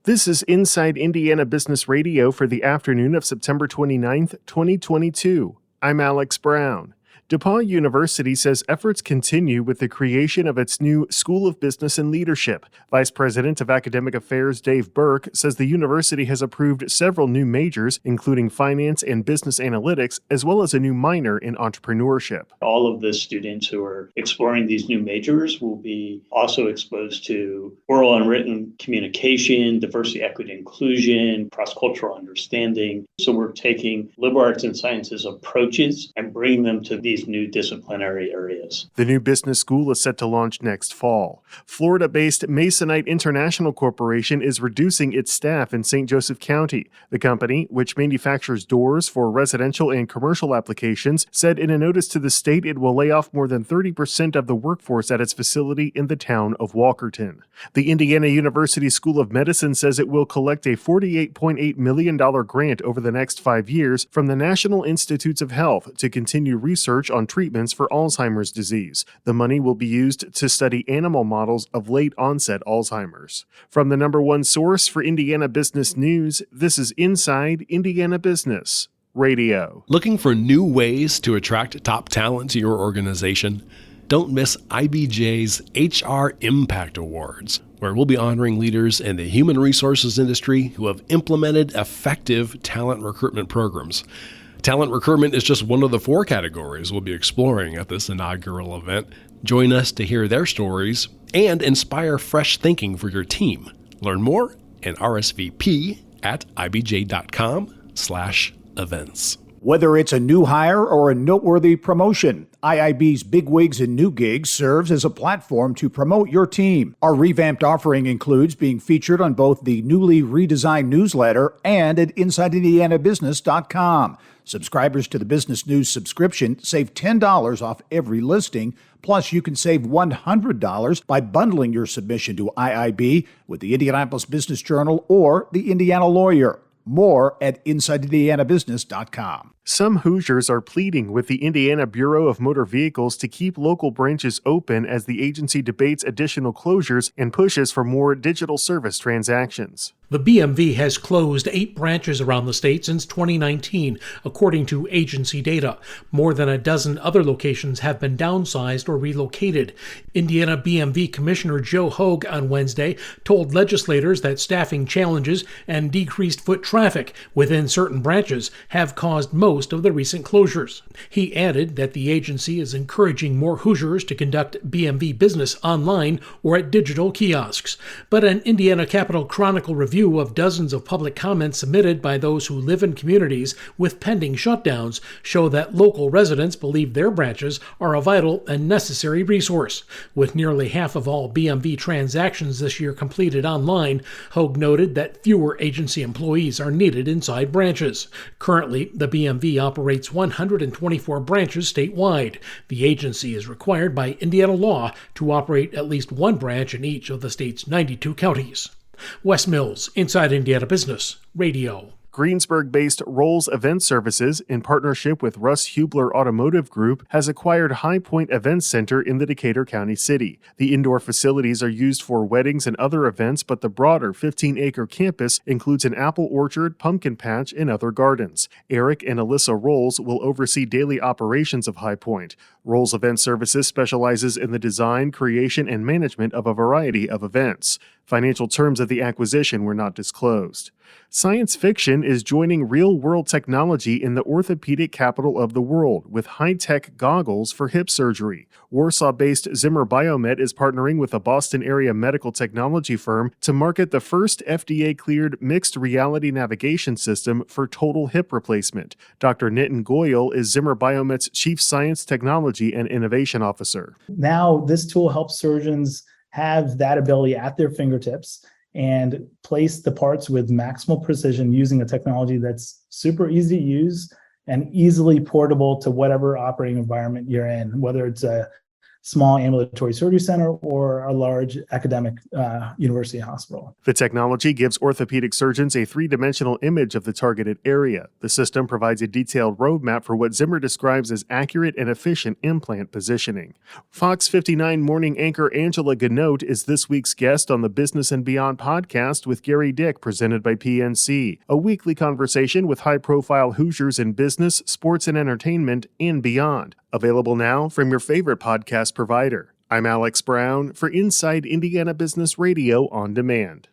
This is Inside Indiana Business Radio for the afternoon of September 29th, 2022. I'm Alex Brown. DePaul University says efforts continue with the creation of its new School of Business and Leadership. Vice President of Academic Affairs Dave Burke says the university has approved several new majors, including finance and business analytics, as well as a new minor in entrepreneurship. All of the students who are exploring these new majors will be also exposed to oral and written communication, diversity, equity, inclusion, cross-cultural understanding. So we're taking liberal arts and sciences approaches and bringing them to these new disciplinary areas. The new business school is set to launch next fall. Florida-based Masonite International Corporation is reducing its staff in St. Joseph County. The company, which manufactures doors for residential and commercial applications, said in a notice to the state it will lay off more than 30% of the workforce at its facility in the town of Walkerton. The Indiana University School of Medicine says it will collect a $48.8 million grant over the next 5 years from the National Institutes of Health to continue research on treatments for Alzheimer's disease. The money will be used to study animal models of late-onset Alzheimer's. From the number one source for Indiana business news, this is Inside Indiana Business Radio. Looking for new ways to attract top talent to your organization? Don't miss IBJ's HR Impact Awards, where we'll be honoring leaders in the human resources industry who have implemented effective talent recruitment programs. Talent recruitment is just one of the 4 categories we'll be exploring at this inaugural event. Join us to hear their stories and inspire fresh thinking for your team. Learn more and RSVP at ibj.com/events. Whether it's a new hire or a noteworthy promotion, IIB's Big Wigs and New Gigs serves as a platform to promote your team. Our revamped offering includes being featured on both the newly redesigned newsletter and at InsideIndianaBusiness.com. Subscribers to the Business News subscription save $10 off every listing. Plus, you can save $100 by bundling your submission to IIB with the Indianapolis Business Journal or the Indiana Lawyer. More at InsideIndianaBusiness.com. Some Hoosiers are pleading with the Indiana Bureau of Motor Vehicles to keep local branches open as the agency debates additional closures and pushes for more digital service transactions. The BMV has closed 8 branches around the state since 2019, according to agency data. More than a dozen other locations have been downsized or relocated. Indiana BMV Commissioner Joe Hogue on Wednesday told legislators that staffing challenges and decreased foot traffic within certain branches have caused most of the recent closures. He added that the agency is encouraging more Hoosiers to conduct BMV business online or at digital kiosks. But an Indiana Capital Chronicle review of dozens of public comments submitted by those who live in communities with pending shutdowns show that local residents believe their branches are a vital and necessary resource. With nearly half of all BMV transactions this year completed online, Hogue noted that fewer agency employees are needed inside branches. Currently, the BMV operates 124 branches statewide. The agency is required by Indiana law to operate at least one branch in each of the state's 92 counties. Wes Mills, Inside Indiana Business Radio. Greensburg-based Rolls Event Services, in partnership with Russ Hubler Automotive Group, has acquired High Point Event Center in the Decatur County city. The indoor facilities are used for weddings and other events, but the broader 15-acre campus includes an apple orchard, pumpkin patch, and other gardens. Eric and Alyssa Rolls will oversee daily operations of High Point. Rolls Event Services specializes in the design, creation, and management of a variety of events. Financial terms of the acquisition were not disclosed. Science fiction is joining real-world technology in the orthopedic capital of the world with high-tech goggles for hip surgery. Warsaw-based Zimmer Biomet is partnering with a Boston-area medical technology firm to market the first FDA-cleared mixed reality navigation system for total hip replacement. Dr. Nitin Goyal is Zimmer Biomet's Chief Science, Technology, and Innovation Officer. Now, this tool helps surgeons have that ability at their fingertips and place the parts with maximal precision using a technology that's super easy to use and easily portable to whatever operating environment you're in, whether it's a small ambulatory surgery center or a large academic university hospital. The technology gives orthopedic surgeons a three-dimensional image of the targeted area. The system provides a detailed roadmap for what Zimmer describes as accurate and efficient implant positioning. Fox 59 morning anchor Angela Ganote is this week's guest on the Business and Beyond podcast with Gary Dick, presented by PNC, a weekly conversation with high-profile Hoosiers in business, sports and entertainment, and beyond. Available now from your favorite podcast provider. I'm Alex Brown for Inside Indiana Business Radio on Demand.